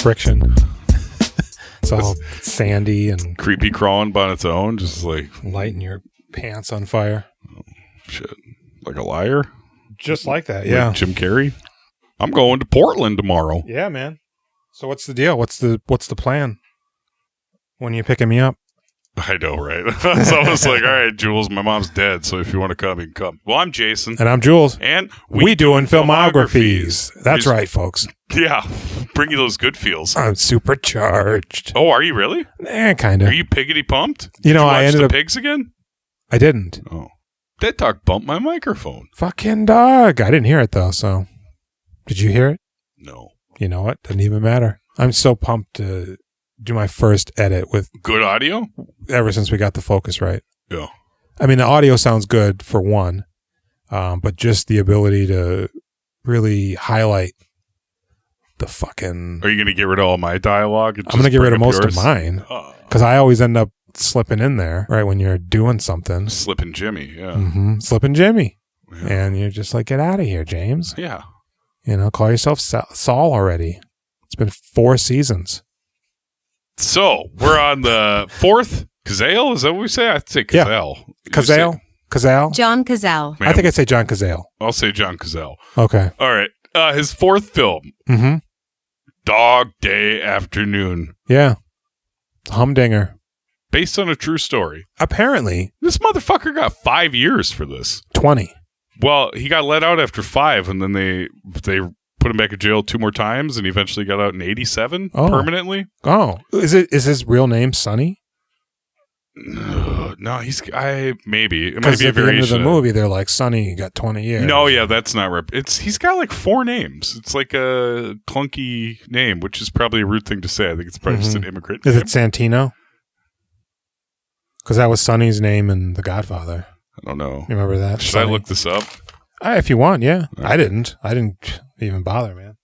friction. It's all sandy and creepy crawling on its own, just like lighting your pants on fire. Shit. Like a liar? Just like that, yeah. Like Jim Carrey? I'm going to Portland tomorrow. Yeah, man. So what's the deal? What's the plan? When are you picking me up? I know, right? So I was like, all right, Jules, my mom's dead, so if you want to come, you can come. Well, I'm Jason. And I'm Jules. And we doing filmographies. That's right, folks. Yeah. Bring you those good feels. I'm supercharged. Oh, are you really? Kind of. Are you piggity pumped? You know, I ended the up... pigs again? I didn't. Oh. That dog bumped my microphone. Fucking dog. I didn't hear it, though, so... Did you hear it? No. You know what? Doesn't even matter. I'm so pumped to do my first edit with... Good audio? Ever since we got the focus right. Yeah. I mean, the audio sounds good, for one. But just the ability to really highlight the fucking... Are you going to get rid of all my dialogue? I'm going to get rid of most of mine. Because I always end up slipping in there, right, when you're doing something. Slipping Jimmy, yeah. Mm-hmm. Slipping Jimmy. Yeah. And you're just like, get out of here, James. Yeah. You know, call yourself Saul already. It's been 4 seasons. So, we're on the 4th. Cazale? Is that what we say? I'd say Cazale. Yeah. Cazale? John Cazale. I think I'd say John Cazale. I'll say John Cazale. Okay. All right. His 4th film. Mm-hmm. Dog Day Afternoon. Yeah. Humdinger. Based on a true story. Apparently. This motherfucker got 5 years for this. 20. Well, he got let out after 5, and then they put him back in jail 2 more times, and he eventually got out in 87 permanently. Oh. Is his real name Sonny? No, maybe. It might Because be a at the end of variation the movie, they're like, Sonny got 20 years. No, yeah, that's not he's got like 4 names. It's like a clunky name, which is probably a rude thing to say. I think it's probably just an immigrant Is name. it Santino? Because that was Sonny's name in The Godfather. I don't know. You remember that? Should Sonny? I look this up? If you want, yeah. Okay. I didn't even bother, man.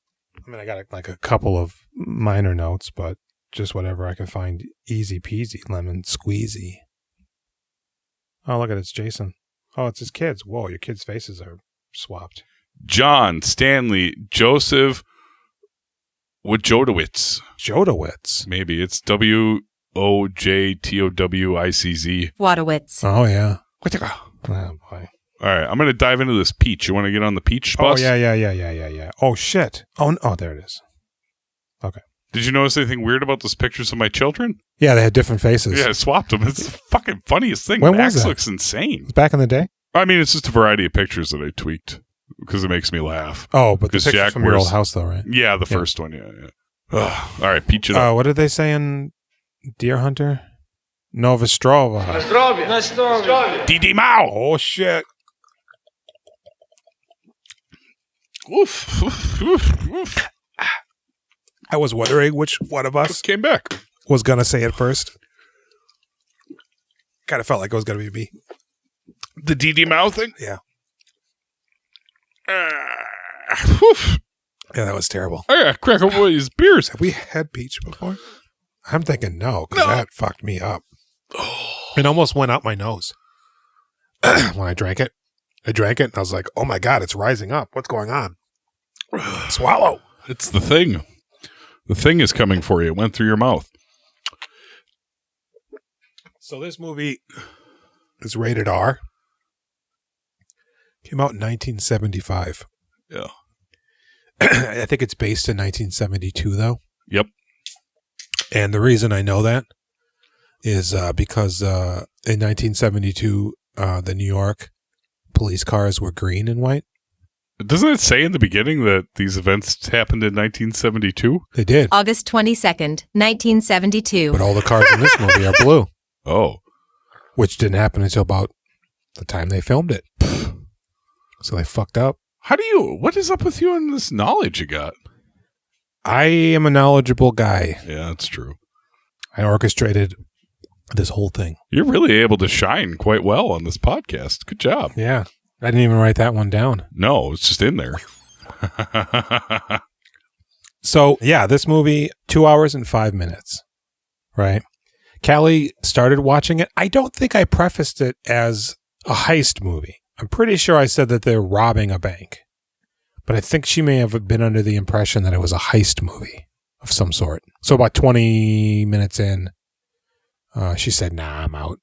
I mean, I got like a couple of minor notes, but just whatever I can find. Easy peasy, lemon squeezy. Oh, look at it. It's Jason. Oh, it's his kids. Whoa, your kids' faces are swapped. John Stanley Joseph Wojtowicz. Jodowitz. Maybe it's Wojtowicz. Wadowitz. Oh, yeah. Oh, boy. All right, I'm going to dive into this peach. You want to get on the peach bus? Oh, yeah. Oh, shit. Oh, there it is. Okay. Did you notice anything weird about those pictures of my children? Yeah, they had different faces. Yeah, I swapped them. It's the fucking funniest thing. When was Max that? looks insane. It was back in the day? I mean, it's just a variety of pictures that I tweaked because it makes me laugh. Oh, but the pictures Jack from your old house, though, right? Yeah, the first one, yeah. All right, peach it up. What did they say in Deer Hunter? Novostrova. Didi Mao. Oh, shit. Oof. I was wondering which one of us Came back. was going to say it first. Kind of felt like it was going to be me. The Didi Mao thing? Yeah. Yeah, Yeah, that was terrible. Oh, yeah, crack open one of these beers. Have we had peach before? I'm thinking no, because that fucked me up. It almost went out my nose when I drank it. I drank it, and I was like, oh my God, it's rising up. What's going on? Swallow. It's the thing. The thing is coming for you. It went through your mouth. So this movie is rated R. Came out in 1975. Yeah. I think it's based in 1972, though. Yep. And the reason I know that is because in 1972, the New York police cars were green and white. Doesn't it say in the beginning that these events happened in 1972? They did. August 22nd, 1972. But all the cars in this movie are blue. Oh. Which didn't happen until about the time they filmed it. So they fucked up. What is up with you and this knowledge you got? I am a knowledgeable guy. Yeah, that's true. I orchestrated this whole thing. You're really able to shine quite well on this podcast. Good job. Yeah. I didn't even write that one down. No, it's just in there. So, yeah, this movie, 2 hours and 5 minutes, right? Callie started watching it. I don't think I prefaced it as a heist movie. I'm pretty sure I said that they're robbing a bank. But I think she may have been under the impression that it was a heist movie. of some sort. So about 20 minutes in, she said, "Nah, I'm out."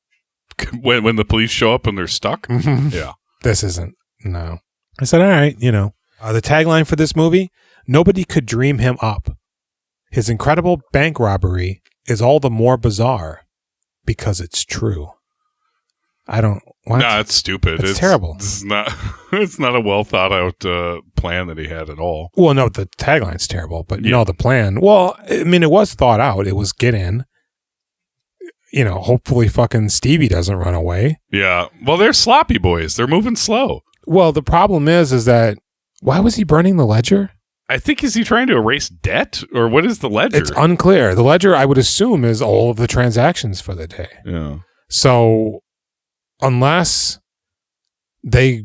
When the police show up and they're stuck? Yeah. This isn't. No. I said, all right, the tagline for this movie, nobody could dream him up. His incredible bank robbery is all the more bizarre because it's true. I don't. What? No, it's stupid. It's terrible. It's not a well thought out plan that he had at all. Well, no, the tagline's terrible, but no, the plan. Well, I mean, it was thought out. It was get in. Hopefully fucking Stevie doesn't run away. Yeah. Well, they're sloppy boys. They're moving slow. Well, the problem is that why was he burning the ledger? I think, is he trying to erase debt, or what is the ledger? It's unclear. The ledger, I would assume, is all of the transactions for the day. Yeah. So, unless they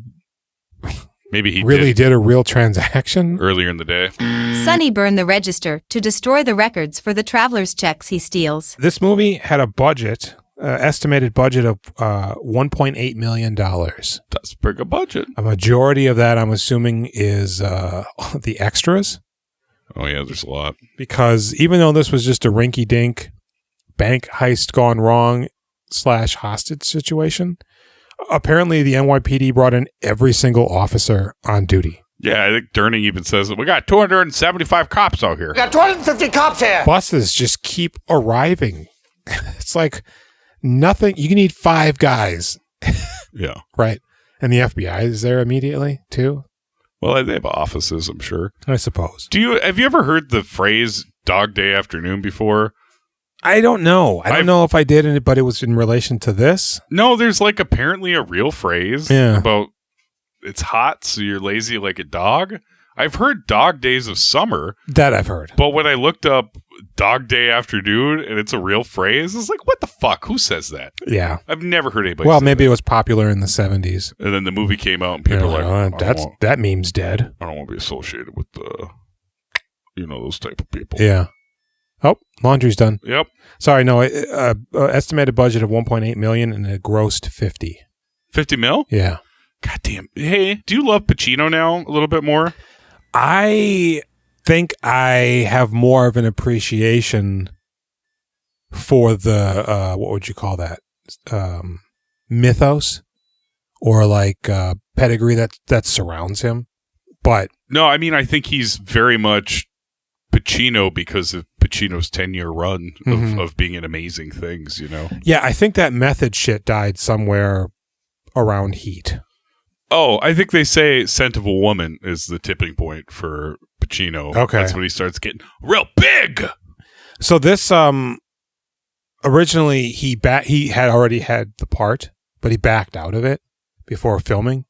maybe he really did a real transaction earlier in the day. Sonny burned the register to destroy the records for the traveler's checks he steals. This movie had a budget, estimated budget of $1.8 million. That's a pretty good budget. A majority of that, I'm assuming, is the extras. Oh, yeah, there's a lot. Because even though this was just a rinky-dink bank heist gone wrong / hostage situation, apparently the NYPD brought in every single officer on duty. Yeah, I think Durning even says, we got 275 cops out here. We got 250 cops here. Buses just keep arriving. It's like nothing. You need 5 guys. Yeah. Right. And the FBI is there immediately, too? Well, they have offices, I'm sure. I suppose. Have you ever heard the phrase Dog Day Afternoon before? I don't know. I don't know if I did, but it was in relation to this. No, there's apparently a real phrase about it's hot, so you're lazy like a dog. I've heard dog days of summer. That I've heard. But when I looked up Dog Day Afternoon and it's a real phrase, it's like, what the fuck? Who says that? Yeah. I've never heard anybody Well, say maybe that. it was popular in the 70s. And then the movie came out and people were like, that meme's dead. I don't want to be associated with those type of people. Yeah. Oh, laundry's done. Yep. Sorry, no. Estimated budget of $1.8 million and it grossed 50. 50 mil? Yeah. God damn. Hey, do you love Pacino now a little bit more? I think I have more of an appreciation for the what would you call that? Mythos or pedigree that surrounds him. But no, I mean, I think he's very much Pacino because of Pacino's 10-year run of being in amazing things, Yeah, I think that method shit died somewhere around Heat. Oh, I think they say Scent of a Woman is the tipping point for Pacino. Okay. That's when he starts getting real big. So this, originally he had already had the part, but he backed out of it before filming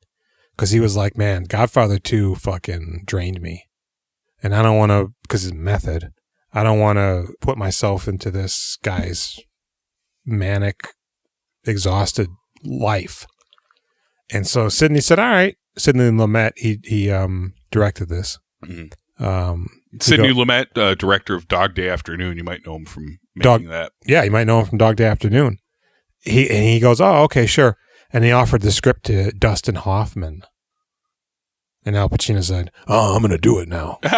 because he was like, man, Godfather 2 fucking drained me. And I don't want to, because it's method, I don't want to put myself into this guy's manic, exhausted life. And so Sidney said, all right. Sidney Lumet, he directed this. Mm-hmm. Sidney Lumet, director of Dog Day Afternoon. You might know him from making that. Yeah, you might know him from Dog Day Afternoon. He goes, oh, okay, sure. And he offered the script to Dustin Hoffman. And Al Pacino said, oh, I'm going to do it now. So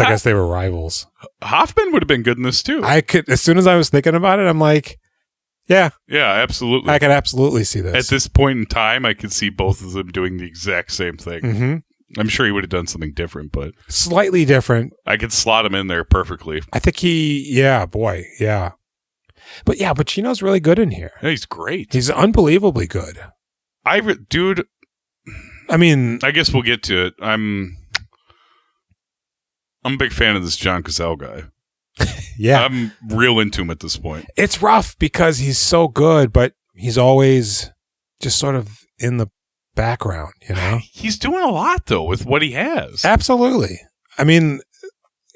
I guess they were rivals. Hoffman would have been good in this too. As soon as I was thinking about it, I'm like, yeah. Yeah, absolutely. I could absolutely see this. At this point in time, I could see both of them doing the exact same thing. Mm-hmm. I'm sure he would have done something different, but... Slightly different. I could slot him in there perfectly. I think yeah. But yeah, Pacino's really good in here. Yeah, he's great. He's unbelievably good. Dude... I mean... I guess we'll get to it. I'm a big fan of this John Cazale guy. Yeah. I'm real into him at this point. It's rough because he's so good, but he's always just sort of in the background, He's doing a lot, though, with what he has. Absolutely. I mean,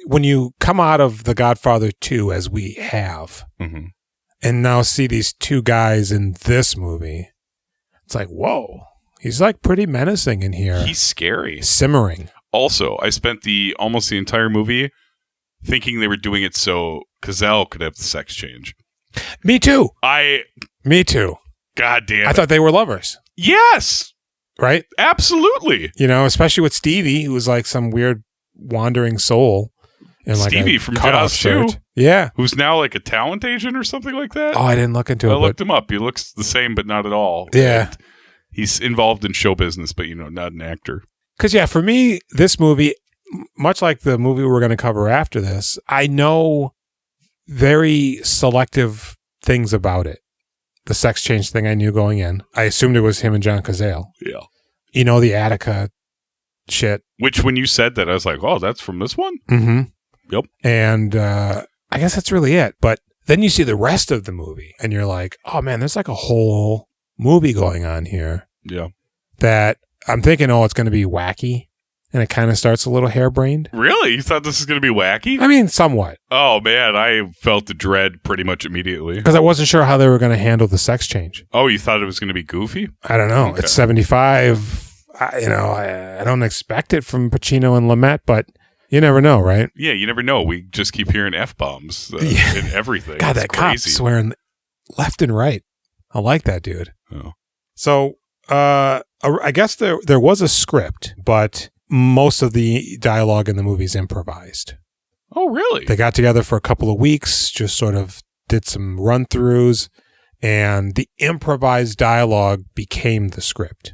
when you come out of The Godfather 2, as we have, and now see these two guys in this movie, it's like, whoa. He's pretty menacing in here. He's scary. Simmering. Also, I spent almost the entire movie thinking they were doing it so Cazale could have the sex change. Me too. Me too. God damn it. I thought they were lovers. Yes. Right? Absolutely. Especially with Stevie, who was like some weird wandering soul. in like Stevie a from cutoff Jaws shirt. 2. Yeah. Who's now like a talent agent or something like that. Oh, I didn't look into it. I looked him up. He looks the same, but not at all. Yeah. And he's involved in show business, but not an actor. Because, yeah, for me, this movie, much like the movie we're going to cover after this, I know very selective things about it. The sex change thing I knew going in. I assumed it was him and John Cazale. Yeah. The Attica shit. Which, when you said that, I was like, oh, that's from this one? Mm-hmm. Yep. And I guess that's really it. But then you see the rest of the movie, and you're like, oh, man, there's like a whole movie going on here. Yeah. That I'm thinking, it's going to be wacky. And it kind of starts a little harebrained. Really? You thought this was going to be wacky? I mean, somewhat. Oh, man. I felt the dread pretty much immediately. Because I wasn't sure how they were going to handle the sex change. Oh, you thought it was going to be goofy? I don't know. Okay. It's 75. I don't expect it from Pacino and Lumet, but you never know, right? Yeah, you never know. We just keep hearing F-bombs in everything. God, it's that cop crazy. swearing left and right. I like that dude. Oh. So, I guess there was a script, but most of the dialogue in the movie is improvised. Oh, really? They got together for a couple of weeks, just sort of did some run-throughs, and the improvised dialogue became the script.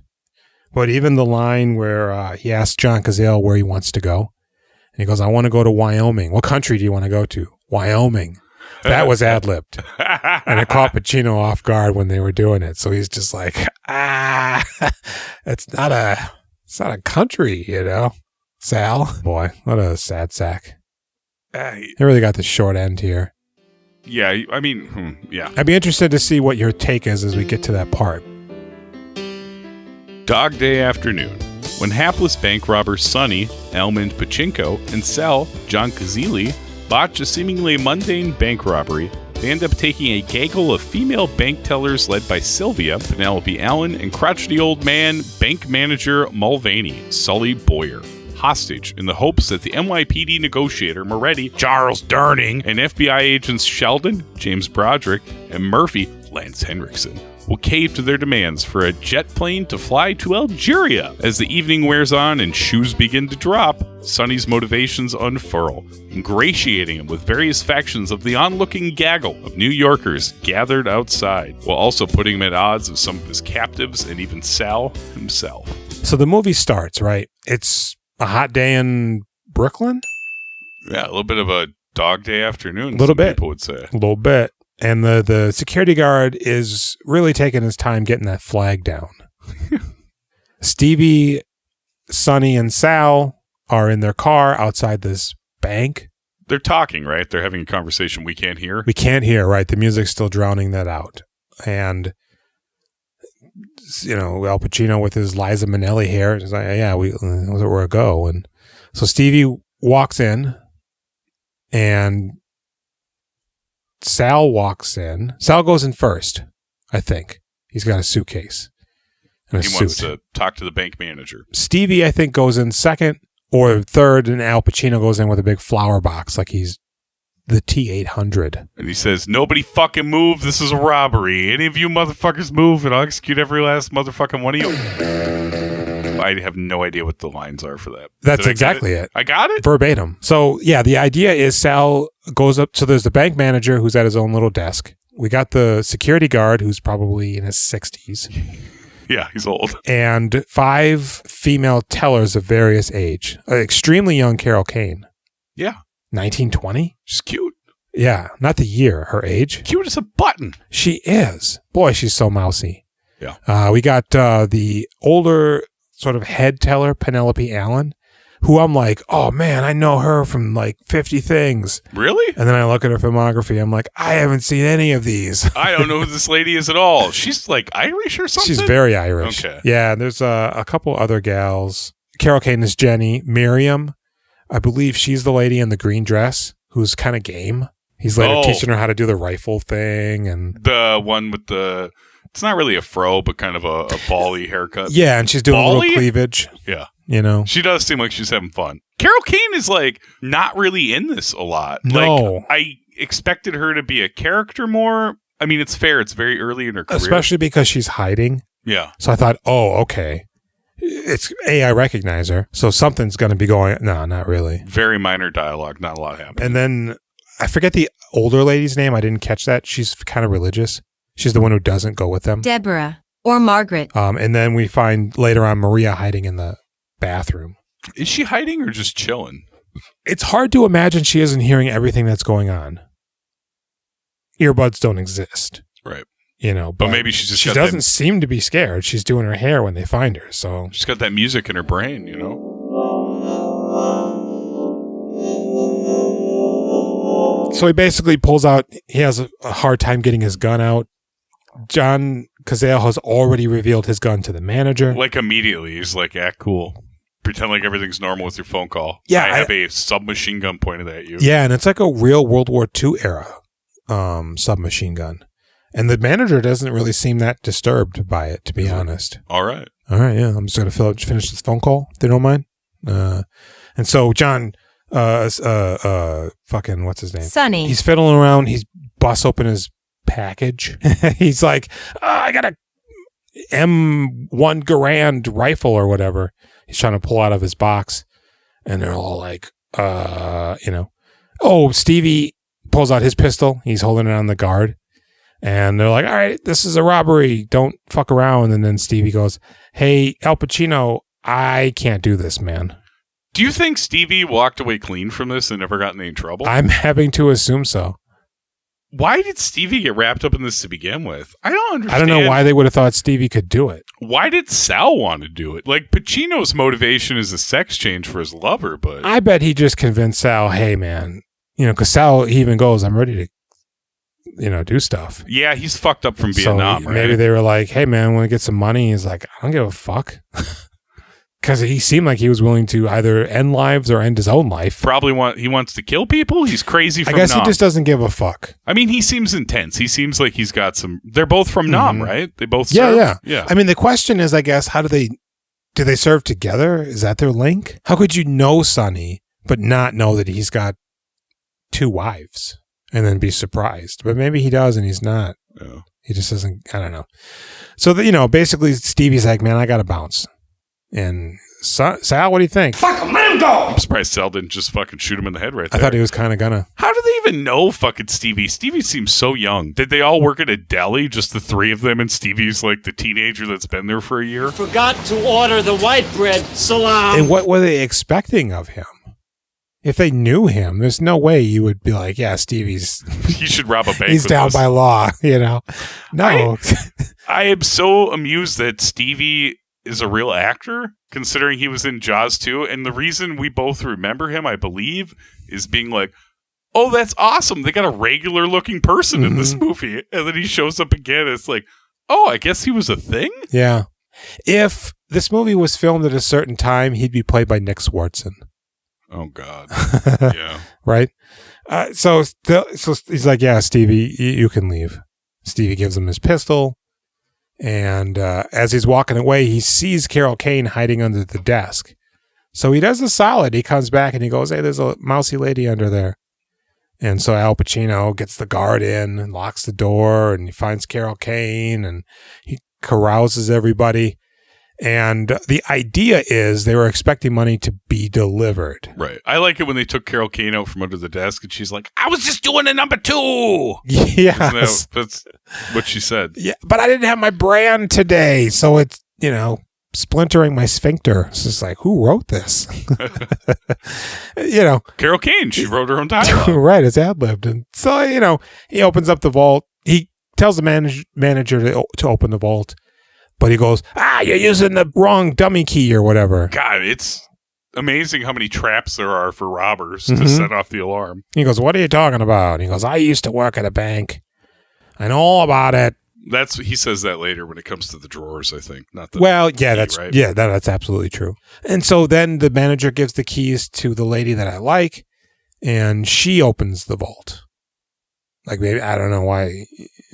But even the line where he asks John Cazale where he wants to go, and he goes, I want to go to Wyoming. What country do you want to go to? Wyoming. That was ad-libbed. And it caught Pacino off guard when they were doing it. So he's just like, it's not a country, Sal. Boy, what a sad sack. They really got the short end here. Yeah, I mean, yeah. I'd be interested to see what your take is as we get to that part. Dog Day Afternoon. When hapless bank robbers Sonny, Almond Pachinko, and Sal, John Cazale, botch a seemingly mundane bank robbery, they end up taking a gaggle of female bank tellers led by Sylvia, Penelope Allen, and crotchety old man, bank manager Mulvaney, Sully Boyer, hostage in the hopes that the NYPD negotiator Moretti, Charles Durning, and FBI agents Sheldon, James Broderick, and Murphy, Lance Henriksen, will cave to their demands for a jet plane to fly to Algeria. As the evening wears on and shoes begin to drop, Sonny's motivations unfurl, ingratiating him with various factions of the onlooking gaggle of New Yorkers gathered outside, while also putting him at odds with some of his captives and even Sal himself. So the movie starts, right? It's a hot day in Brooklyn? Yeah, a little bit of a dog day afternoon, a little bit. People would say. A little bit. And the security guard is really taking his time getting that flag down. Stevie, Sonny, and Sal are in their car outside this bank. They're talking, right? They're having a conversation we can't hear. We can't hear, right? The music's still drowning that out. And, Al Pacino with his Liza Minnelli hair is like, yeah, that's where we go. And so Stevie walks in and Sal walks in. Sal goes in first, I think. He's got a suitcase and a suit. He wants to talk to the bank manager. Stevie, I think, goes in second or third, and Al Pacino goes in with a big flower box like he's the T-800. And he says, nobody fucking move. This is a robbery. Any of you motherfuckers move, and I'll execute every last motherfucking one of you. I have no idea what the lines are for that. That's exactly it. I got it? Verbatim. So, yeah, the idea is Sal goes up. So there's the bank manager who's at his own little desk. We got the security guard who's probably in his 60s. Yeah, he's old. And 5 female tellers of various age. Extremely young Carol Kane. Yeah. 1920? She's cute. Yeah, not the year, her age. Cute as a button. She is. Boy, she's so mousy. Yeah. We got the older sort of head teller, Penelope Allen, who I'm like, oh man, I know her from like 50 Things. Really? And then I look at her filmography. I'm like, I haven't seen any of these. I don't know who this lady is at all. She's like Irish or something? She's very Irish. Okay. Yeah, there's a couple other gals. Carol Kane is Jenny. Miriam, I believe she's the lady in the green dress who's kind of game. He's later teaching her how to do the rifle thing. And the one with the... It's not really a fro, but kind of a bally haircut. Yeah, and she's doing a little cleavage. Yeah. She does seem like she's having fun. Carol Kane is like not really in this a lot. No. Like, I expected her to be a character more. I mean, it's fair. It's very early in her career. Especially because she's hiding. Yeah. So I thought, oh, okay. it's AI recognizer, so something's going to be going. No, not really. Very minor dialogue, not a lot happening. And then I forget the older lady's name. I didn't catch that. She's kind of religious. She's the one who doesn't go with them. Deborah or Margaret. And then we find later on Maria hiding in the bathroom. Is she hiding or just chilling? It's hard to imagine she isn't hearing everything that's going on. Earbuds don't exist. Right. You know, but maybe she doesn't seem to be scared. She's doing her hair when they find her. So she's got that music in her brain, you know? So he basically pulls out, he has a hard time getting his gun out. John Cazale has already revealed his gun to the manager. Like immediately. He's like, yeah, cool. Pretend like everything's normal with your phone call. Yeah, I have a submachine gun pointed at you. Yeah, and it's like a real World War II era submachine gun. And the manager doesn't really seem that disturbed by it, to be honest. All right, yeah. I'm just going to finish this phone call, if they don't mind. And so John, fucking, what's his name? Sonny. He's fiddling around. He's busts open his package. He's like, I got a M1 Garand rifle or whatever. He's trying to pull out of his box. And they're all like, oh, Stevie pulls out his pistol. He's holding it on the guard. And they're like, all right, this is a robbery. Don't fuck around. And then Stevie goes, hey, Al Pacino, I can't do this, man. Do you think Stevie walked away clean from this and never got in any trouble? I'm having to assume so. Why did Stevie get wrapped up in this to begin with? I don't understand. I don't know why they would have thought Stevie could do it. Why did Sal want to do it? Like, Pacino's motivation is a sex change for his lover, but... I bet he just convinced Sal, hey, man, because Sal, he even goes, I'm ready to, do stuff. Yeah, he's fucked up from Vietnam, right? Maybe they were like, hey, man, want to get some money? He's like, I don't give a fuck. Because he seemed like he was willing to either end lives or end his own life. He wants to kill people? He's crazy from I guess Nam. He just doesn't give a fuck. I mean, he seems intense. He seems like he's got some... They're both from Nam, right? They both serve? Yeah. I mean, the question is, I guess, do they serve together? Is that their link? How could you know Sonny, but not know that he's got 2 wives and then be surprised? But maybe he does and he's not. Yeah. He just doesn't... I don't know. So, basically, Stevie's like, man, I got to bounce. And Sal, what do you think? Fuck him, let him go! I'm surprised Sal didn't just fucking shoot him in the head right there. I thought he was kind of gonna. How do they even know fucking Stevie? Stevie seems so young. Did they all work at a deli, just the 3 of them, and Stevie's like the teenager that's been there for a year? Forgot to order the white bread salami. And what were they expecting of him? If they knew him, there's no way you would be like, yeah, Stevie's... He should rob a bank. He's down by law, No. I am so amused that Stevie is a real actor, considering he was in Jaws 2. And the reason we both remember him, I believe, is being like, oh, that's awesome. They got a regular looking person in this movie. And then he shows up again. It's like, oh, I guess he was a thing? Yeah. If this movie was filmed at a certain time, he'd be played by Nick Swartzen. Oh, God. Yeah. Right? So he's like, yeah, Stevie, you can leave. Stevie gives him his pistol. And as he's walking away, he sees Carol Kane hiding under the desk. So he does a solid. He comes back and he goes, hey, there's a mousy lady under there. And so Al Pacino gets the guard in and locks the door, and he finds Carol Kane and he carouses everybody. And the idea is they were expecting money to be delivered. Right. I like it when they took Carol Kane out from under the desk and she's like, I was just doing a number 2. Yes. That's what she said. Yeah, but I didn't have my brand today. So it's, splintering my sphincter. It's just like, who wrote this? Carol Kane, she wrote her own dialogue. Right, it's ad-libbed. And so, he opens up the vault. He tells the manager to open the vault. But he goes, you're using the wrong dummy key or whatever. God, it's amazing how many traps there are for robbers to set off the alarm. He goes, what are you talking about? And he goes, I used to work at a bank. I know all about it. He says that later when it comes to the drawers, I think. Not the key, right? That's absolutely true. And so then the manager gives the keys to the lady that I like, and she opens the vault. Like, maybe, I don't know why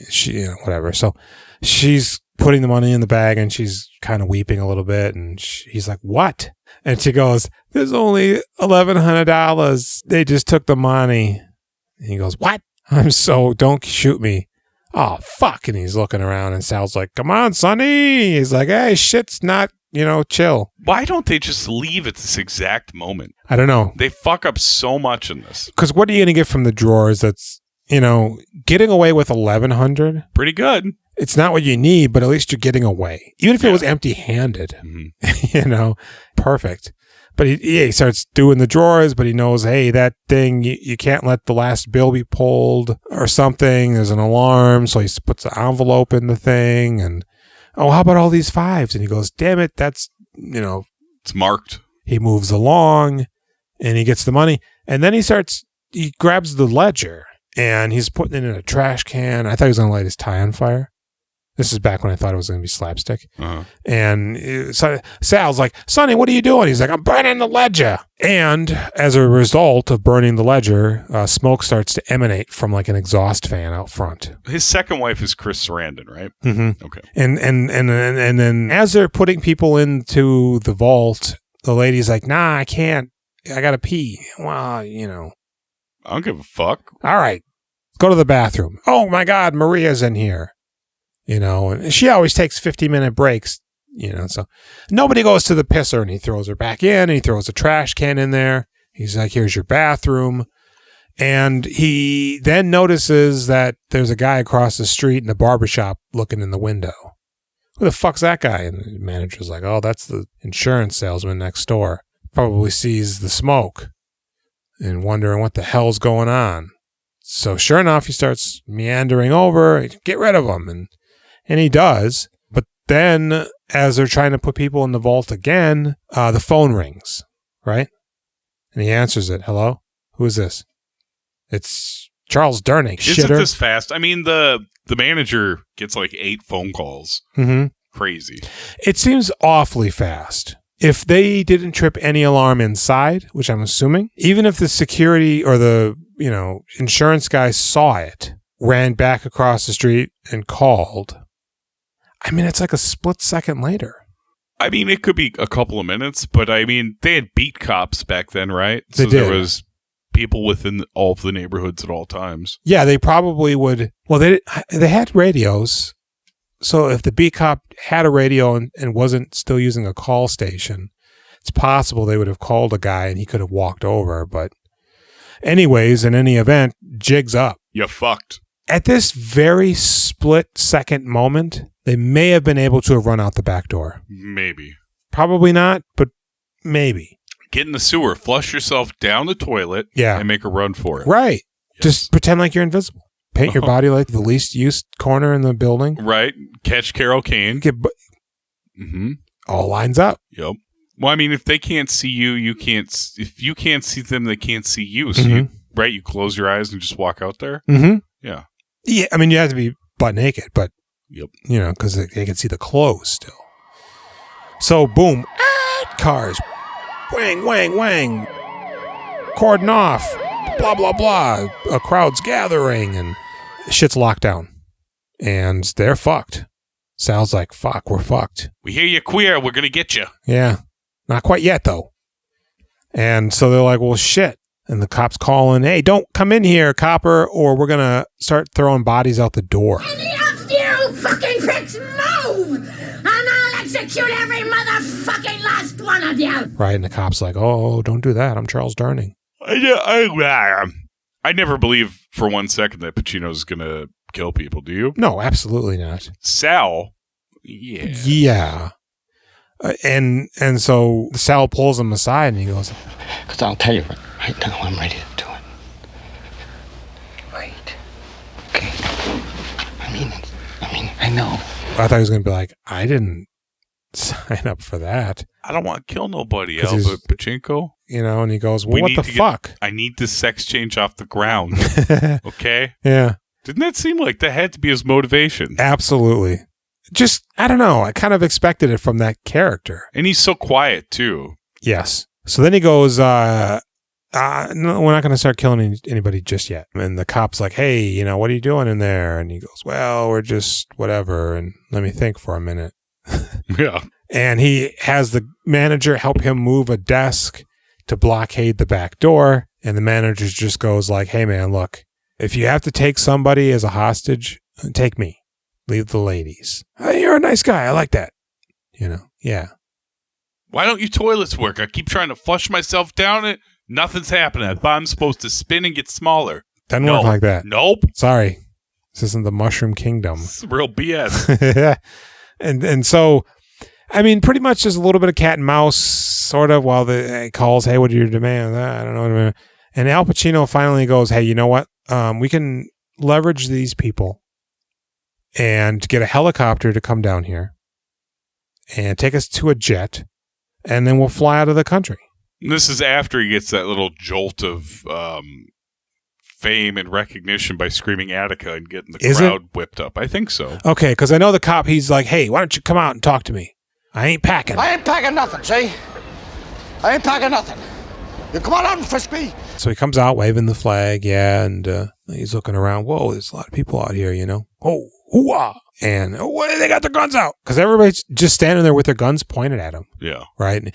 she, whatever. So she's putting the money in the bag and she's kind of weeping a little bit, and he's like, what? And she goes, there's only $1,100. They just took the money. And he goes, what? Don't shoot me. Oh, fuck. And he's looking around and Sal's like, come on, Sonny. He's like, hey, shit's not chill. Why don't they just leave at this exact moment? I don't know. They fuck up so much in this. Because what are you going to get from the drawers that's, getting away with $1,100? Pretty good. It's not what you need, but at least you're getting away. Even if it was empty-handed, perfect. But he starts doing the drawers, but he knows, hey, that thing, you can't let the last bill be pulled or something. There's an alarm, so he puts the envelope in the thing, and, how about all these fives? And he goes, damn it, that's, it's marked. He moves along, and he gets the money. And then he grabs the ledger, and he's putting it in a trash can. I thought he was going to light his tie on fire. This is back when I thought it was going to be slapstick. Uh-huh. And Sal's like, Sonny, what are you doing? He's like, I'm burning the ledger. And as a result of burning the ledger, smoke starts to emanate from like an exhaust fan out front. His second wife is Chris Sarandon, right? Mm-hmm. Okay. And then as they're putting people into the vault, the lady's like, nah, I can't. I got to pee. Well, I don't give a fuck. All right. Go to the bathroom. Oh, my God, Maria's in here. And she always takes 50-minute breaks, so nobody goes to the pisser, and he throws her back in, and he throws a trash can in there. He's like, here's your bathroom. And he then notices that there's a guy across the street in the barbershop looking in the window. Who the fuck's that guy? And the manager's like, oh, that's the insurance salesman next door. Probably sees the smoke and wondering what the hell's going on. So sure enough, he starts meandering over, get rid of him. And he does. But then as they're trying to put people in the vault again, the phone rings, right? And he answers it. Hello? Who is this? It's Charles Durning. Isn't this fast? I mean, the manager gets like 8 phone calls. Mm-hmm. Crazy. It seems awfully fast. If they didn't trip any alarm inside, which I'm assuming, even if the security or the, insurance guy saw it, ran back across the street and called, I mean, it's like a split second later. I mean, it could be a couple of minutes, but I mean, they had beat cops back then, right? They so did. There was people within all of the neighborhoods at all times. Yeah, they probably would. Well, they had radios. So if the beat cop had a radio and wasn't still using a call station, it's possible they would have called a guy and he could have walked over. But anyways, in any event, jig's up. You fucked. At this very split second moment, they may have been able to have run out the back door. Maybe. Probably not, but maybe. Get in the sewer, flush yourself down the toilet, and make a run for it. Right. Yes. Just pretend like you're invisible. Paint your body like the least used corner in the building. Right. Catch Carol Kane. All lines up. Yep. Well, I mean, if they can't see you, you can't. If you can't see them, they can't see you. So you close your eyes and just walk out there. Mm-hmm. Yeah. Yeah. I mean, you have to be butt naked, but because they can see the clothes still. So boom, cars, wang, wang, wang, cordon off, blah blah blah. A crowd's gathering and shit's locked down, and they're fucked. Sal's like, fuck, we're fucked. We hear you're queer. We're gonna get you. Yeah, not quite yet though. And so they're like, well, shit. And the cop's calling, hey, don't come in here, copper, or we're going to start throwing bodies out the door. Any of you fucking pricks move, and I'll execute every motherfucking last one of you. Right, and the cop's like, oh, don't do that. I'm Charles Durning. I never believe for 1 second that Pacino's going to kill people, do you? No, absolutely not. Sal, yeah. Yeah. And so Sal pulls him aside and he goes, because I'll tell you right now, I'm ready to do it. Right. Okay. I know. I thought he was going to be like, I didn't sign up for that. I don't want to kill nobody, Albert Pachinko. And he goes, well, what the fuck? I need the sex change off the ground. Okay? Yeah. Didn't that seem like that had to be his motivation? Absolutely. Just, I don't know. I kind of expected it from that character. And he's so quiet, too. Yes. So then he goes, no, we're not going to start killing anybody just yet. And the cop's like, hey, what are you doing in there? And he goes, well, we're just whatever. And let me think for a minute. Yeah. And he has the manager help him move a desk to blockade the back door. And the manager just goes like, hey, man, look, if you have to take somebody as a hostage, take me. Leave the ladies. Hey, you're a nice guy. I like that. Yeah. Why don't your toilets work? I keep trying to flush myself down it. Nothing's happening. I thought I'm supposed to spin and get smaller. Doesn't work like that. Nope. Sorry. This isn't the Mushroom Kingdom. It's real BS. and so, I mean, pretty much just a little bit of cat and mouse, sort of, while the calls, hey, what are your demands? I don't know. And Al Pacino finally goes, hey, you know what? We can leverage these people and get a helicopter to come down here and take us to a jet, and then we'll fly out of the country. This is after he gets that little jolt of fame and recognition by screaming Attica and getting the crowd whipped up. I think so. Okay, because I know the cop, he's like, hey, why don't you come out and talk to me? I ain't packing. I ain't packing nothing, see? I ain't packing nothing. You come on out and frisk me. So he comes out waving the flag, and he's looking around. Whoa, there's a lot of people out here, you know? Oh, hoo-ah. And they got their guns out. Because everybody's just standing there with their guns pointed at him. Yeah. Right? And,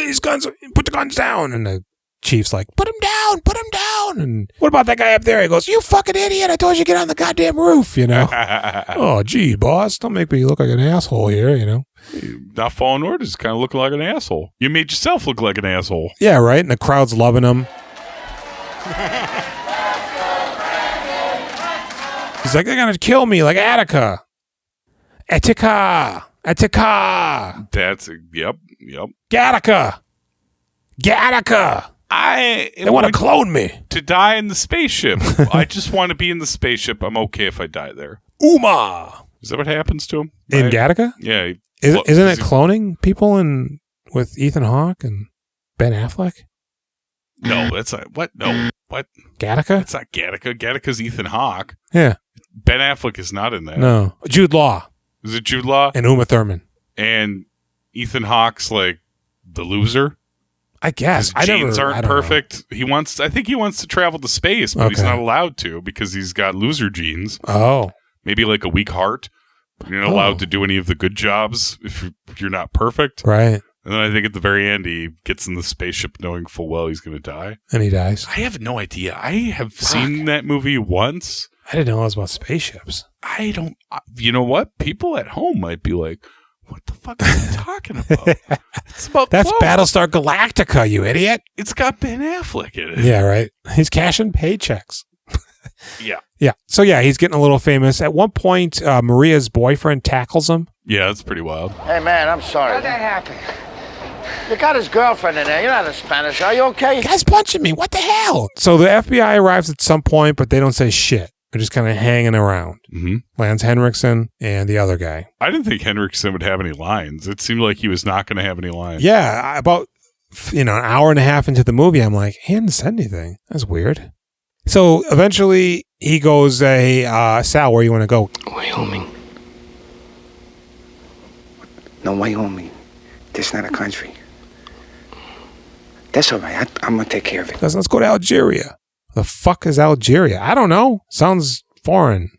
these guns, put the guns down. And the chief's like, put him down. And what about that guy up there? He goes, you fucking idiot. I told you to get on the goddamn roof, you know? Oh, gee, boss. Don't make me look like an asshole here, you know? You're not following orders. Kind of looking like an asshole. You made yourself look like an asshole. Yeah, right? And the crowd's loving him. He's like, they're going to kill me like Attica. Attica. That's, yep. Gattaca. They want to clone me. To die in the spaceship. I just want to be in the spaceship. I'm okay if I die there. Uma. Is that what happens to him? In Gattaca? Yeah. Isn't it cloning people with Ethan Hawke and Ben Affleck? No, that's not. What? No. What? Gattaca? It's not Gattaca. Gattaca's Ethan Hawke. Yeah. Ben Affleck is not in that. No. Jude Law. Is it Jude Law? And Uma Thurman. And Ethan Hawke's like the loser? I guess. His genes aren't perfect. Know. I think he wants to travel to space, but he's not allowed to because he's got loser genes. Oh. Maybe like a weak heart. You're not allowed to do any of the good jobs if you're not perfect. Right. And then I think at the very end, he gets in the spaceship knowing full well he's going to die. And he dies. I have no idea. I have seen that movie once. I didn't know it was about spaceships. I don't... You know what? People at home might be like, what the fuck are you talking about? It's about That's clothes. Battlestar Galactica, you idiot. It's got Ben Affleck in it. Yeah, right. He's cashing paychecks. Yeah. Yeah. So, yeah, he's getting a little famous. At one point, Maria's boyfriend tackles him. Yeah, that's pretty wild. Hey, man, I'm sorry. How'd that happen? You got his girlfriend in there. You're not a Spanish. Are you okay? The guy's punching me. What the hell? So the FBI arrives at some point, but they don't say shit. They're just kind of hanging around. Mm-hmm. Lance Henriksen and the other guy. I didn't think Henriksen would have any lines. It seemed like he was not going to have any lines. Yeah, about an hour and a half into the movie, I'm like, he hadn't said anything. That's weird. So eventually he goes, hey, Sal, where you want to go? Wyoming. No, Wyoming. This is not a country. That's all right. I'm going to take care of it. Let's go to Algeria. The fuck is Algeria? I don't know. Sounds foreign.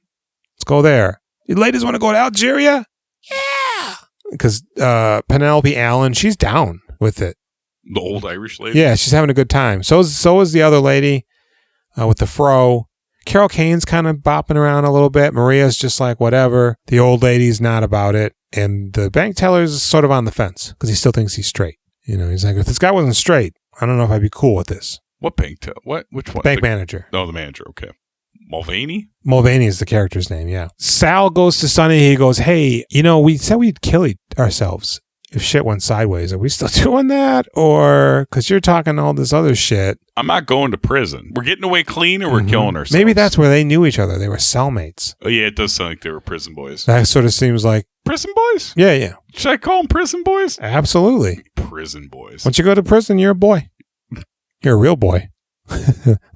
Let's go there. You ladies want to go to Algeria? Yeah. Because Penelope Allen, she's down with it. The old Irish lady? Yeah, she's having a good time. So is the other lady with the fro. Carol Kane's kind of bopping around a little bit. Maria's just like, whatever. The old lady's not about it. And the bank teller's sort of on the fence because he still thinks he's straight. You know, he's like, if this guy wasn't straight, I don't know if I'd be cool with this. What bank teller? What? Which one? Bank manager. Oh, the manager. Okay. Mulvaney? Mulvaney is the character's name, yeah. Sal goes to Sonny. He goes, hey, we said we'd kill ourselves if shit went sideways. Are we still doing that? Or, because you're talking all this other shit. I'm not going to prison. We're getting away clean or we're killing ourselves. Maybe that's where they knew each other. They were cellmates. Oh, yeah, it does sound like they were prison boys. That sort of seems like. Prison boys? Yeah. Should I call them prison boys? Absolutely. Prison boys. Once you go to prison, you're a boy. You're a real boy.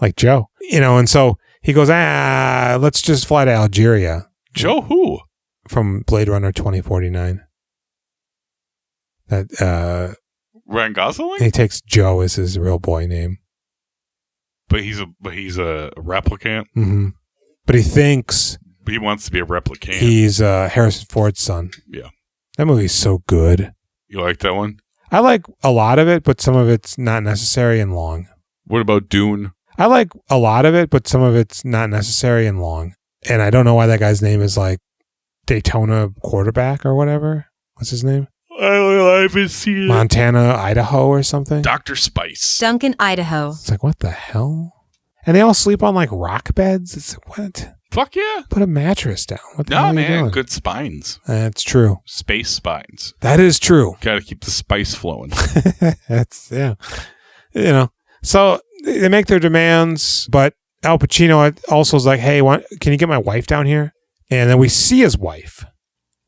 Like Joe. And so he goes, let's just fly to Algeria. Joe who? From Blade Runner 2049. That Ryan Gosling? He takes Joe as his real boy name. But he's a replicant. Mm-hmm. But he thinks he wants to be a replicant. He's Harrison Ford's son. Yeah. That movie's so good. You like that one? I like a lot of it, but some of it's not necessary and long. What about Dune? I like a lot of it, but some of it's not necessary and long. And I don't know why that guy's name is like Daytona quarterback or whatever. What's his name? I've been seeing Montana, Idaho or something. Dr. Spice. Duncan, Idaho. It's like, what the hell? And they all sleep on like rock beds. It's like, what? Fuck yeah. Put a mattress down. What the hell No, are you man. doing? Good spines. That's true. Space spines. That is true. Got to keep the spice flowing. That's, yeah. You know, so they make their demands, but Al Pacino also is like, hey, can you get my wife down here? And then we see his wife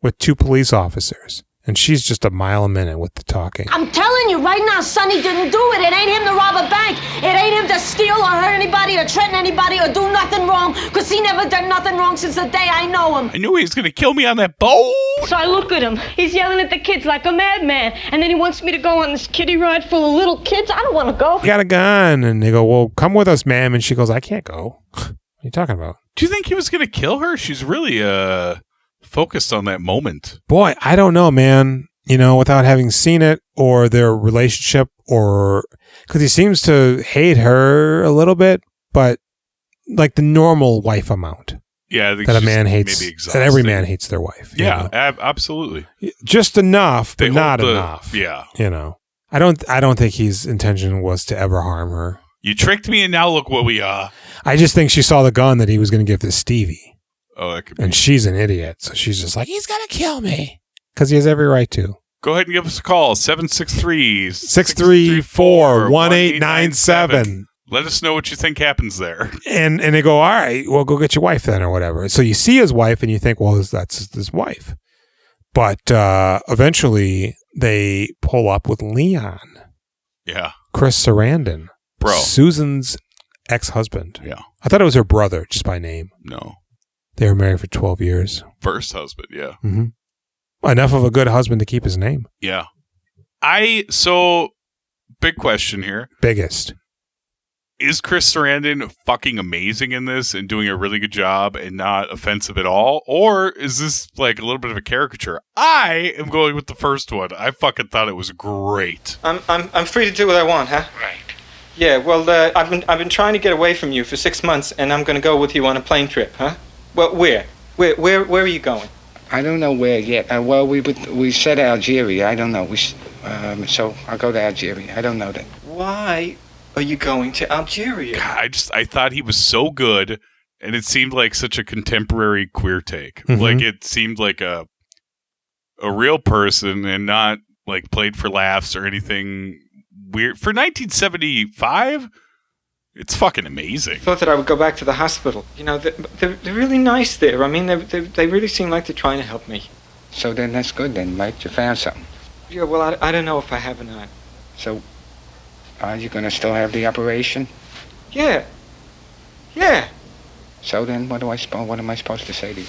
with 2 police officers. And she's just a mile a minute with the talking. I'm telling you right now, Sonny didn't do it. It ain't him to rob a bank. It ain't him to steal or hurt anybody or threaten anybody or do nothing wrong, because he never done nothing wrong since the day I know him. I knew he was going to kill me on that boat. So I look at him. He's yelling at the kids like a madman. And then he wants me to go on this kiddie ride full of little kids. I don't want to go. You got a gun. And they go, well, come with us, ma'am. And she goes, I can't go. What are you talking about? Do you think he was going to kill her? She's really focused on that moment. Boy, I don't know, man. You know, without having seen it or their relationship, or because he seems to hate her a little bit, but like the normal wife amount. Yeah, I think that a man hates. Maybe that every man hates their wife. Yeah, absolutely. Just enough, but not enough. Yeah, you know, I don't think his intention was to ever harm her. You tricked me, and now look what we are. I just think she saw the gun that he was going to give to Stevie. Oh, that could be. And she's an idiot, so she's just like, he's gonna kill me. Because he has every right to. Go ahead and give us a call, 763-634-1897. Let us know what you think happens there. And they go, all right, well, go get your wife then or whatever. So you see his wife and you think, well, that's his wife. But eventually they pull up with Leon. Yeah. Chris Sarandon. Bro. Susan's ex-husband. Yeah. I thought it was her brother, just by name. No. They were married for 12 years. First husband, yeah. Mm-hmm. Enough of a good husband to keep his name. Yeah. So, big question here. Biggest. Is Chris Sarandon fucking amazing in this and doing a really good job and not offensive at all? Or is this like a little bit of a caricature? I am going with the first one. I fucking thought it was great. I'm free to do what I want, huh? Right. Yeah, well, I've been trying to get away from you for 6 months, and I'm going to go with you on a plane trip, huh? Well, where? Where are you going? I don't know where yet. Well, we said Algeria. I don't know. So I'll go to Algeria. I don't know that. Why are you going to Algeria? God, I thought he was so good, and it seemed like such a contemporary queer take. Mm-hmm. Like it seemed like a real person and not like played for laughs or anything weird. For 1975, it's fucking amazing. I thought that I would go back to the hospital. You know, they're really nice there. I mean, they really seem like they're trying to help me. So then that's good then, Mike. You found something. Yeah, well, I don't know if I have or not. So, are you going to still have the operation? Yeah. Yeah. So then, what am I supposed to say to you?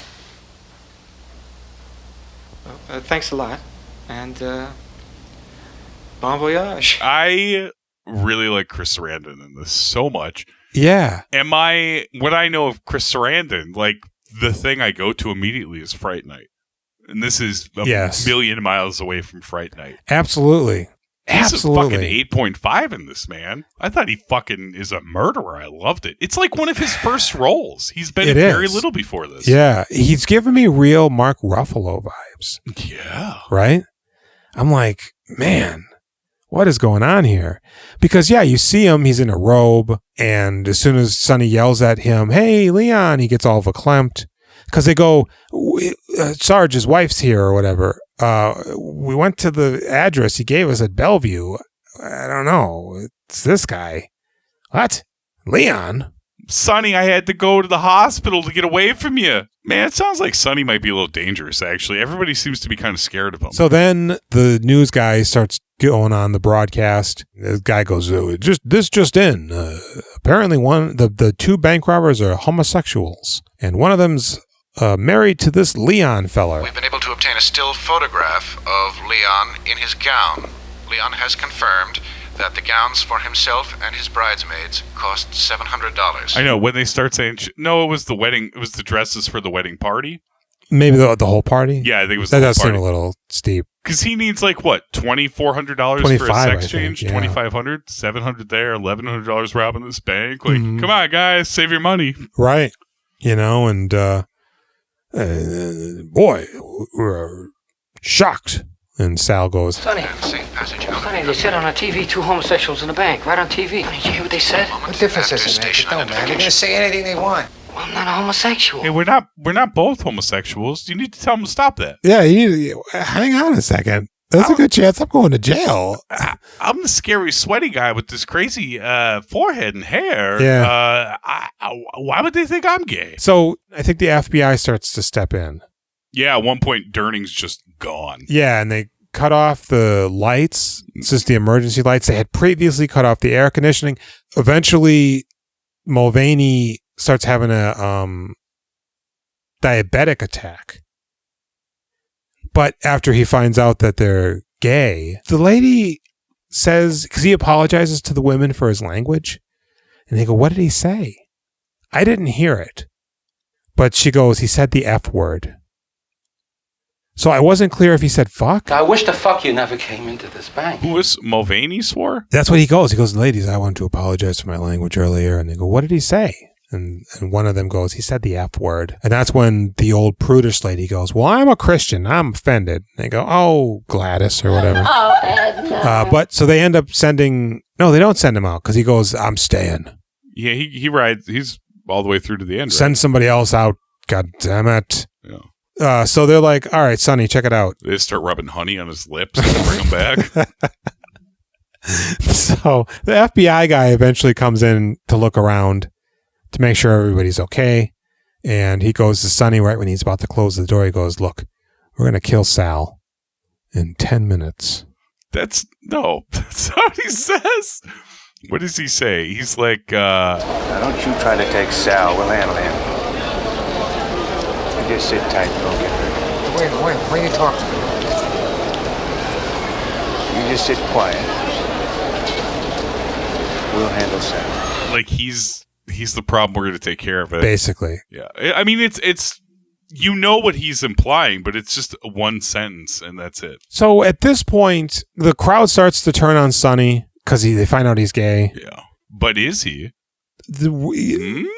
Well, thanks a lot. And, bon voyage. I really like Chris Sarandon in this so much. Yeah. When I know of Chris Sarandon, like the thing I go to immediately is Fright Night. And this is a million miles away from Fright Night. Absolutely. This is fucking 8.5 in this, man. I thought he fucking is a murderer. I loved it. It's like one of his first roles. He's been in very little before this. Yeah. He's giving me real Mark Ruffalo vibes. Yeah. Right? I'm like, man, what is going on here? Because, yeah, you see him, he's in a robe, and as soon as Sonny yells at him, hey, Leon, he gets all verklempt. Because they go, Sarge, his wife's here or whatever. We went to the address he gave us at Bellevue. I don't know. It's this guy. What? Leon? Sonny, I had to go to the hospital to get away from you. Man, it sounds like Sonny might be a little dangerous, actually. Everybody seems to be kind of scared of him. So then the news guy starts going on the broadcast. The guy goes, just in. Apparently the 2 bank robbers are homosexuals. And one of them's married to this Leon fella. We've been able to obtain a still photograph of Leon in his gown. Leon has confirmed that the gowns for himself and his bridesmaids cost $700. I know, when they start saying, no, it was the wedding, it was the dresses for the wedding party. Maybe the whole party? Yeah, I think it was that the whole does party. Seem a little steep. Because he needs like, what, $2,400 for a sex change? Yeah. $2,500, $700 there, $1,100 robbing this bank. Like, come on, guys, save your money. Right. You know, and boy, we're shocked And Sal goes, Sonny, they said on the TV 2 homosexuals in the bank, right on TV. Did you hear what they said? What difference does it make? It don't matter. They're going to say anything they want. Well, I'm not a homosexual. Hey, we're not both homosexuals. You need to tell them to stop that. yeah, hang on a second. There's a good chance I'm going to jail. I'm the scary, sweaty guy with this crazy forehead and hair. Yeah. Why would they think I'm gay? So I think the FBI starts to step in. Yeah, at one point, Durning's just gone. Yeah, and they cut off the lights. It's just the emergency lights. They had previously cut off the air conditioning. Eventually, Mulvaney starts having a diabetic attack. But after he finds out that they're gay, the lady says, because he apologizes to the women for his language, and they go, what did he say? I didn't hear it. But she goes, he said the F word. So I wasn't clear if he said fuck. I wish the fuck you never came into this bank. Who was Mulvaney swore? That's what he goes. He goes, ladies, I want to apologize for my language earlier. And they go, what did he say? And one of them goes, he said the F word. And that's when the old prudish lady goes, well, I'm a Christian. I'm offended. And they go, oh, Gladys or whatever. Oh, Edna. But so they end up no, they don't send him out because he goes, I'm staying. Yeah, he rides. He's all the way through to the end. Right? Send somebody else out. God damn it. Yeah. So they're like, all right, Sonny, check it out. They start rubbing honey on his lips and bring him back. So the FBI guy eventually comes in to look around to make sure everybody's okay. And he goes to Sonny right when he's about to close the door. He goes, look, we're going to kill Sal in 10 minutes. That's not what he says. What does he say? He's like, now don't you try to take Sal. We'll handle him. You just sit tight. Don't get hurt. Wait. What are you talking about? You just sit quiet. We'll handle Sal. Like he's the problem. We're going to take care of it. Basically. Yeah. I mean, it's you know what he's implying, but it's just one sentence and that's it. So at this point, the crowd starts to turn on Sonny because they find out he's gay. Yeah. But is he?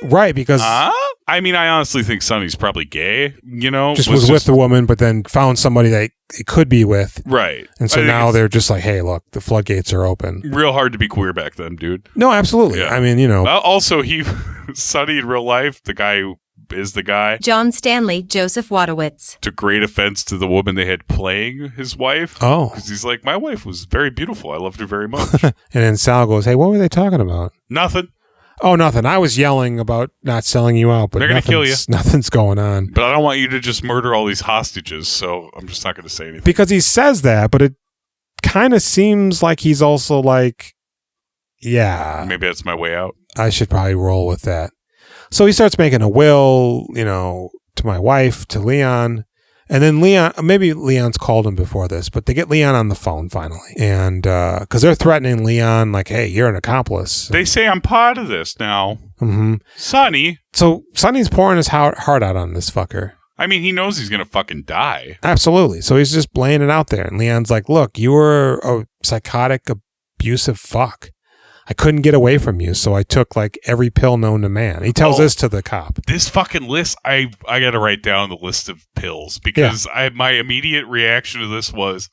Right, because... I mean, I honestly think Sonny's probably gay, you know? Just was with the woman, but then found somebody that he could be with. Right. And so now they're just like, hey, look, the floodgates are open. Real hard to be queer back then, dude. No, absolutely. Yeah. I mean, you know. Also, Sonny in real life, the guy who is the guy. John Stanley, Joseph Wadowitz. To great offense to the woman they had playing his wife. Oh. Because he's like, my wife was very beautiful. I loved her very much. And then Sal goes, hey, what were they talking about? Nothing. Oh, nothing. I was yelling about not selling you out, but they're going to kill you. Nothing's going on. But I don't want you to just murder all these hostages, so I'm just not going to say anything. Because he says that, but it kind of seems like he's also like, yeah. Maybe that's my way out. I should probably roll with that. So he starts making a will, you know, to my wife, to Leon. And then maybe Leon's called him before this, but they get Leon on the phone finally. And because they're threatening Leon, like, hey, you're an accomplice. They say I'm part of this now. Mm-hmm. Sonny. So Sonny's pouring his heart out on this fucker. I mean, he knows he's going to fucking die. Absolutely. So he's just laying it out there. And Leon's like, look, you were a psychotic, abusive fuck. I couldn't get away from you, so I took like every pill known to man. He tells this to the cop. This fucking list, I got to write down the list of pills because my immediate reaction to this was,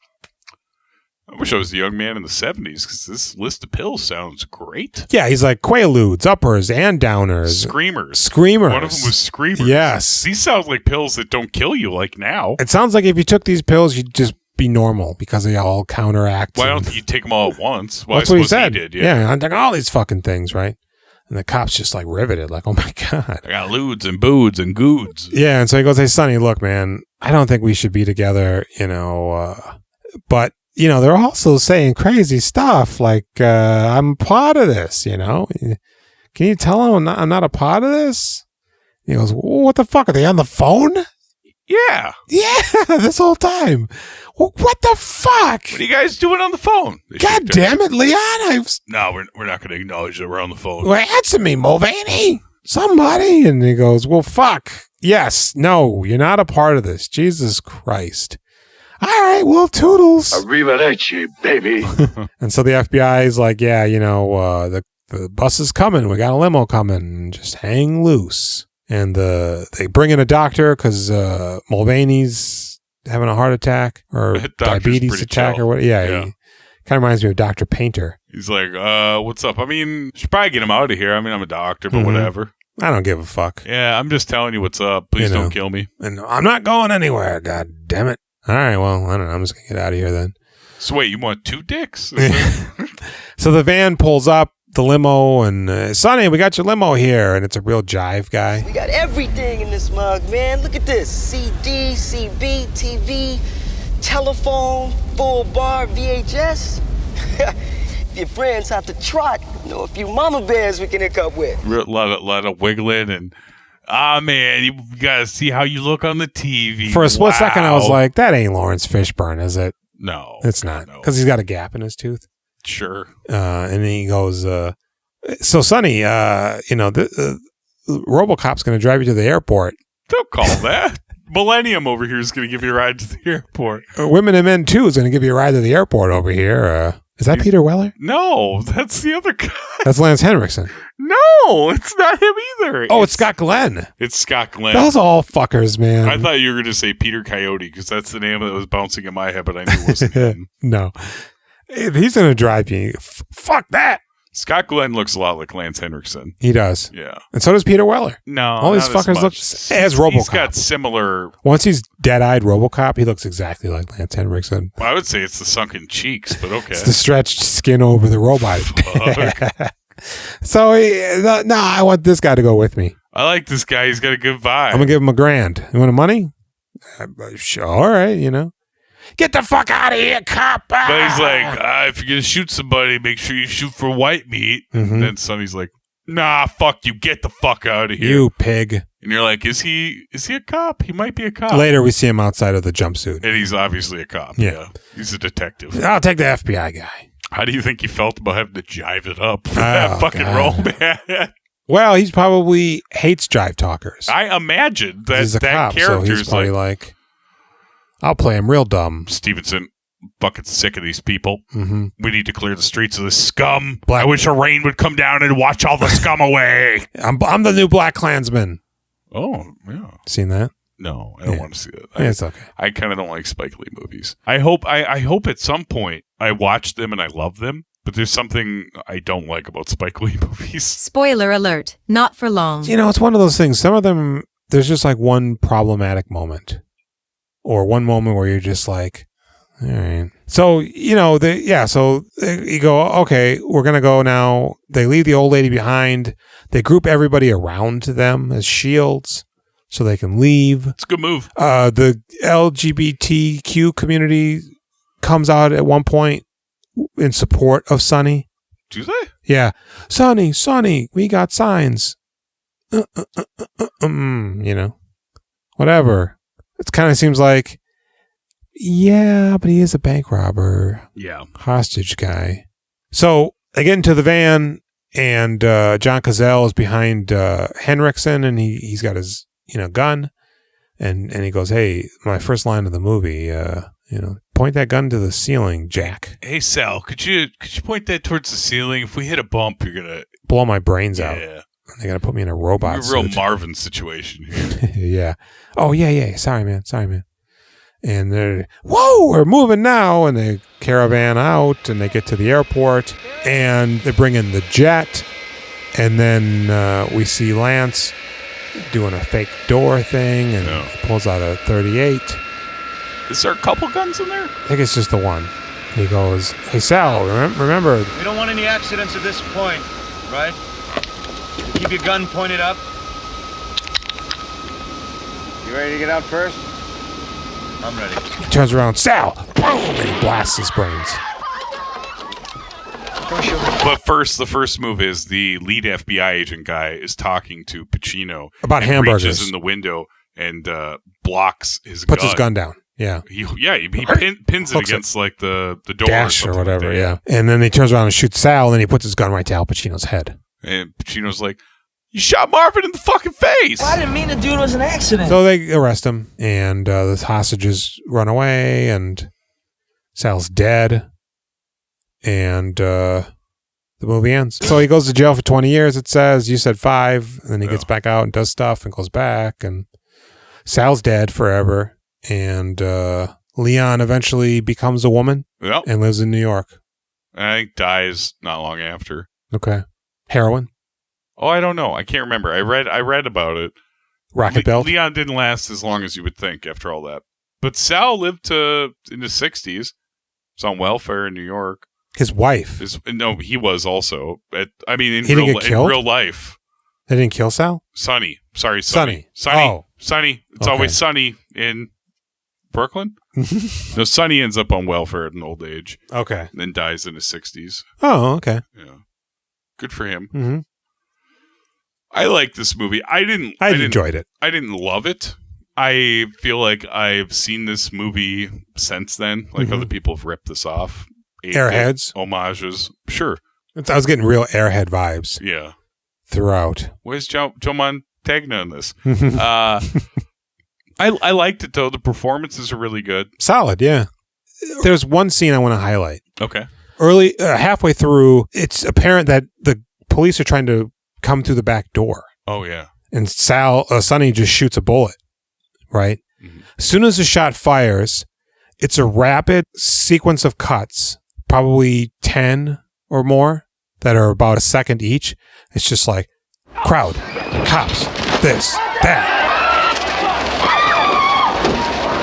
I wish I was a young man in the 70s because this list of pills sounds great. Yeah, he's like Quaaludes, uppers, and downers. Screamers. One of them was Screamers. Yes. These sound like pills that don't kill you like now. It sounds like if you took these pills, you'd just be normal because they all counteract. Why don't you take them all at once? Well, that's what he said. He did, I'm like, all these fucking things, right? And the cop's just like riveted, like, oh my God. I got lewds and boods and goods. Yeah, and so he goes, hey, Sonny, look, man, I don't think we should be together, you know, but, you know, they're also saying crazy stuff, like, I'm part of this, you know? Can you tell him I'm not a part of this? He goes, what the fuck, are they on the phone? Yeah. Yeah, this whole time. What the fuck? What are you guys doing on the phone? God damn it, Leon. No, we're not going to acknowledge that we're on the phone. Well, answer me, Mulvaney. Somebody. And he goes, well, fuck. Yes. No, you're not a part of this. Jesus Christ. All right, well, toodles. Arrivederci, baby. And so the FBI is like, yeah, you know, the bus is coming. We got a limo coming. Just hang loose. And they bring in a doctor because Mulvaney's having a heart attack or diabetes attack or what. Yeah. He kind of reminds me of Dr. Painter. He's like, what's up? I mean, should probably get him out of here. I mean, I'm a doctor, but whatever. I don't give a fuck. Yeah, I'm just telling you what's up. Please don't kill me. And I'm not going anywhere. God damn it. All right, well, I don't know. I'm just going to get out of here then. So wait, you want 2 dicks? So the van pulls up, the limo, and Sonny, we got your limo here. And it's a real jive guy. We got everything in this mug, man. Look at this. CD, CB, TV, telephone, full bar, VHS. If your friends have to trot, a few mama bears we can hook up with. A lot of wiggling and, man, you gotta see how you look on the TV. For a split second, I was like, that ain't Lawrence Fishburne, is it? No. It's not. Because he's got a gap in his tooth. Sure. And he goes, so Sonny, the RoboCop's going to drive you to the airport. Don't call that. Millennium over here is going to give you a ride to the airport. Women and Men 2 is going to give you a ride to the airport over here. Is that Peter Weller? No, that's the other guy. That's Lance Henriksen. No, it's not him either. Oh, it's Scott Glenn. It's Scott Glenn. Those all fuckers, man. I thought you were going to say Peter Coyote because that's the name that was bouncing in my head, but I knew it wasn't him. No. He's going to drive you. Fuck that. Scott Glenn looks a lot like Lance Henriksen. He does. Yeah. And so does Peter Weller. No. All these fuckers look as RoboCop. He's got similar. Once he's dead-eyed RoboCop, he looks exactly like Lance Henriksen. Well, I would say it's the sunken cheeks, but okay. It's the stretched skin over the robot. So, I want this guy to go with me. I like this guy. He's got a good vibe. I'm going to give him $1,000. You want money? Sure. All right, Get the fuck out of here, cop! But he's like, if you're going to shoot somebody, make sure you shoot for white meat. Mm-hmm. And then Sonny's like, nah, fuck you. Get the fuck out of here. You pig. And you're like, is he a cop? He might be a cop. Later, we see him outside of the jumpsuit. And he's obviously a cop. Yeah. He's a detective. I'll take the FBI guy. How do you think he felt about having to jive it up for that fucking role, man? Well, he probably hates jive talkers. I imagine that he's a cop, character so he's probably like, I'll play him real dumb. Stevenson, fucking sick of these people. Mm-hmm. We need to clear the streets of this scum. I wish a rain would come down and wash all the scum away. I'm the new Black Klansman. Oh, yeah. Seen that? No, I don't want to see that. It's okay. I kind of don't like Spike Lee movies. I hope at some point I watch them and I love them, but there's something I don't like about Spike Lee movies. Spoiler alert, not for long. It's one of those things. Some of them, there's just like one problematic moment. Or one moment where you're just like, all right. So, so you go, okay, we're going to go now. They leave the old lady behind. They group everybody around them as shields so they can leave. It's a good move. The LGBTQ community comes out at one point in support of Sonny. Do they? Yeah. Sonny, we got signs. Whatever. It kind of seems like, yeah, but he is a bank robber. Yeah. Hostage guy. So they get into the van, and John Cazale is behind Henriksen, and he's got his gun, and he goes, hey, my first line of the movie, point that gun to the ceiling, Jack. Hey, Sal, could you point that towards the ceiling? If we hit a bump, you're gonna blow my brains out. Yeah. They got to put me in a robot suit. A real suit. Marvin situation here. Yeah. Oh, yeah. Sorry, man. And they're, whoa, we're moving now. And they caravan out and they get to the airport and they bring in the jet. And then we see Lance doing a fake door thing and he pulls out a 38. Is there a couple guns in there? I think it's just the one. And he goes, hey, Sal, remember. We don't want any accidents at this point, right? Keep your gun pointed up. You ready to get out first? I'm ready. He turns around, Sal, boom, and he blasts his brains. But the first move is the lead FBI agent guy is talking to Pacino about hamburgers. Reaches in the window and blocks his Puts gun. his gun down. Yeah. He pins it against like the door dash or whatever. Like yeah. And then he turns around and shoots Sal, and then he puts his gun right to Al Pacino's head. And Pacino's like, you shot Marvin in the fucking face. Well, I didn't mean the dude was an accident. So they arrest him, and the hostages run away, and Sal's dead, and the movie ends. So he goes to jail for 20 years, it says. You said 5, and then he gets back out and does stuff and goes back, and Sal's dead forever. And Leon eventually becomes a woman Yep. and lives in New York. I think dies not long after. Okay. Heroin? Oh, I don't know. I can't remember. I read about it. Rocket belt? Leon didn't last as long as you would think after all that. But Sal lived to in his 60s. He's on welfare in New York. His wife? No, he was also. In He didn't get killed? In real life. They didn't kill Sal? Sonny. Sorry, Sonny. Sonny. Oh. Sonny. It's Okay. always sunny in Brooklyn. No, Sonny ends up on welfare at an old age. Okay. And then dies in his 60s. Oh, okay. Yeah. Good for him. Mm-hmm. I like this movie. I enjoyed it. I didn't love it. I feel like I've seen this movie since then. Like other people have ripped this off. Airheads? Homages. Sure. I was getting real Airhead vibes. Yeah. Throughout. Where's Joe Montagna in this? I liked it, though. The performances are really good. Solid, yeah. There's one scene I want to highlight. Okay. Early, halfway through, it's apparent that the police are trying to come through the back door. Oh, yeah. And Sonny just shoots a bullet, right? Mm-hmm. As soon as the shot fires, it's a rapid sequence of cuts, probably 10 or more, that are about a second each. It's just like, crowd, cops, this, that.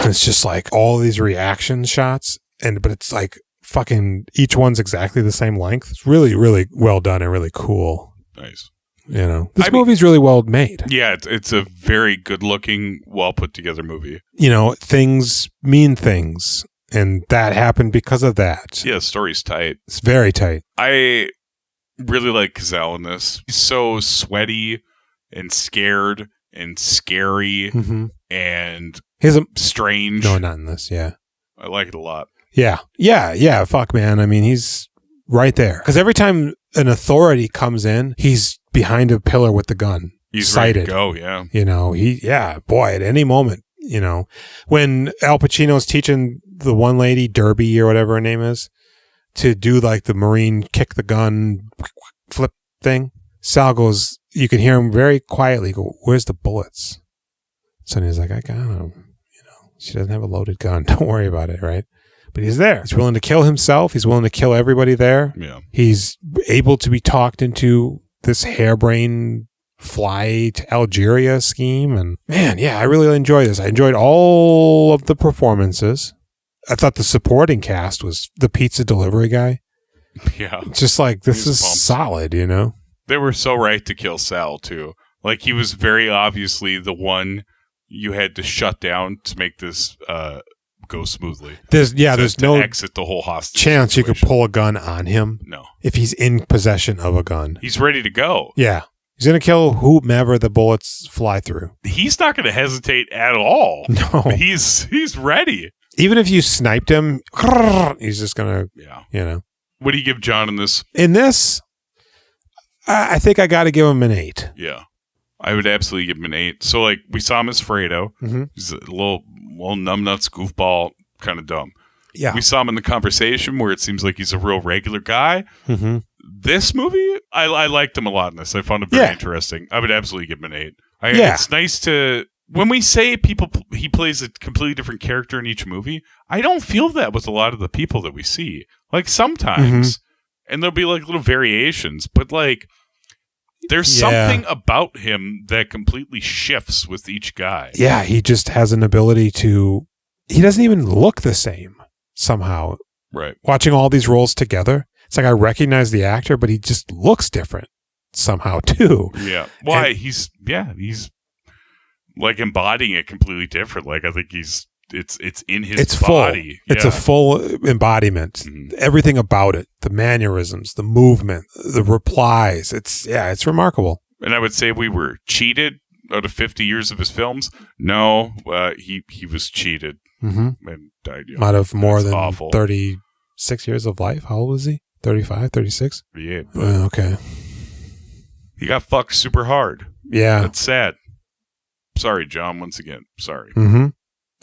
And it's just like all these reaction shots, but it's like fucking each one's exactly the same length. It's really, really well done and really cool. Nice. You know, this movie's really well made. Yeah, it's a very good-looking, well-put-together movie. You know, things mean things, and that happened because of that. Yeah, the story's tight. It's very tight. I really like Cazale in this. He's so sweaty and scared and scary and strange. No, not in this, yeah. I like it a lot. Yeah. Fuck, man. I mean, he's right there. Because every time an authority comes in, he's behind a pillar with the gun. He's sighted. ready to go, yeah. You know, boy, at any moment, you know. When Al Pacino's teaching the one lady, Derby or whatever her name is, to do like the Marine kick the gun, flip thing, Sal goes, you can hear him very quietly go, "Where's the bullets?" Sonny's like, "I got him." You know, she doesn't have a loaded gun. Don't worry about it, right? But he's there. He's willing to kill himself. He's willing to kill everybody there. Yeah. He's able to be talked into this harebrained fly to Algeria scheme. And man, yeah, I really enjoyed this. I enjoyed all of the performances. I thought the supporting cast was the pizza delivery guy. Yeah. Just like, this is solid, you know? They were so right to kill Sal, too. Like, he was very obviously the one you had to shut down to make this go smoothly. There's no exit the whole hostage chance situation. You could pull a gun on him. No. If he's in possession of a gun. He's ready to go. Yeah. He's going to kill whomever the bullets fly through. He's not going to hesitate at all. No. He's ready. Even if you sniped him, he's just going to, you know. What do you give John in this? In this, I think I got to give him an 8. Yeah. I would absolutely give him an 8. So, like, we saw him as Fredo. Mm-hmm. He's a little numbnuts, goofball, kind of dumb. Yeah. We saw him in The Conversation, where it seems like he's a real regular guy. Mm-hmm. This movie, I liked him a lot in this. I found it very interesting. I would absolutely give him an 8. It's nice to... When we say he plays a completely different character in each movie, I don't feel that with a lot of the people that we see. Like, sometimes, and there'll be, like, little variations, but, like, there's something about him that completely shifts with each guy. Yeah, he just has an ability to... He doesn't even look the same, somehow. Right. Watching all these roles together, it's like I recognize the actor, but he just looks different somehow, too. Yeah. Why? He's like embodying it completely different. Like, I think it's in his body. It's a full embodiment. Mm-hmm. Everything about it, the mannerisms, the movement, the replies. It's remarkable. And I would say we were cheated out of 50 years of his films. No, he was cheated and died young. Out of more than awful. 36 years of life. How old was he? 35, 36? Yeah. Okay. He got fucked super hard. Yeah. That's sad. Sorry, John, once again. Sorry. Mm-hmm.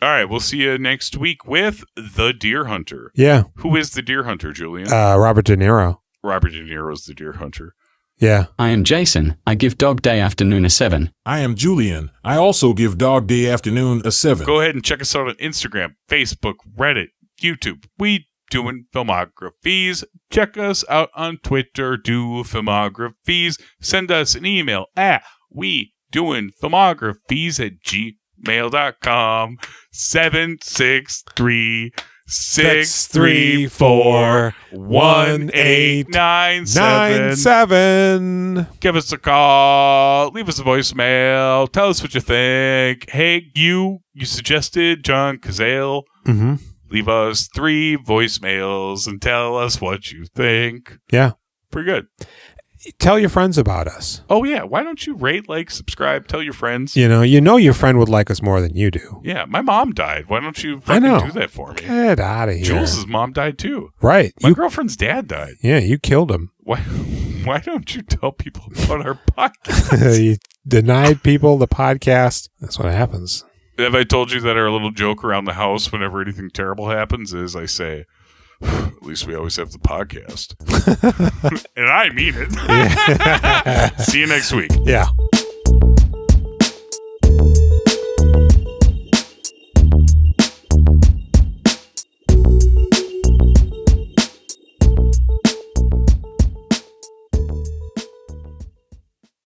All right, we'll see you next week with The Deer Hunter. Yeah. Who is the Deer Hunter, Julian? Robert De Niro. Robert De Niro's the Deer Hunter. Yeah. I am Jason. I give Dog Day Afternoon a 7. I am Julian. I also give Dog Day Afternoon a 7. Go ahead and check us out on Instagram, Facebook, Reddit, YouTube. We doing filmographies. Check us out on Twitter, do filmographies. Send us an email at wedoingfilmographies@gmail.com. 763-634-1897. Give us a call. Leave us a voicemail. Tell us what you think. Hey, you suggested John Cazale. Mm-hmm. Leave us 3 voicemails and tell us what you think. Yeah. Pretty good. Tell your friends about us. Oh, yeah. Why don't you rate, like, subscribe, tell your friends? You know your friend would like us more than you do. Yeah. My mom died. Why don't you fucking do that for me? Get out of here. Jules' mom died, too. Right. My girlfriend's dad died. Yeah, you killed him. Why don't you tell people about our podcast? You denied people the podcast. That's what happens. Have I told you that our little joke around the house whenever anything terrible happens is I say, at least we always have the podcast. And I mean it. See you next week. Yeah.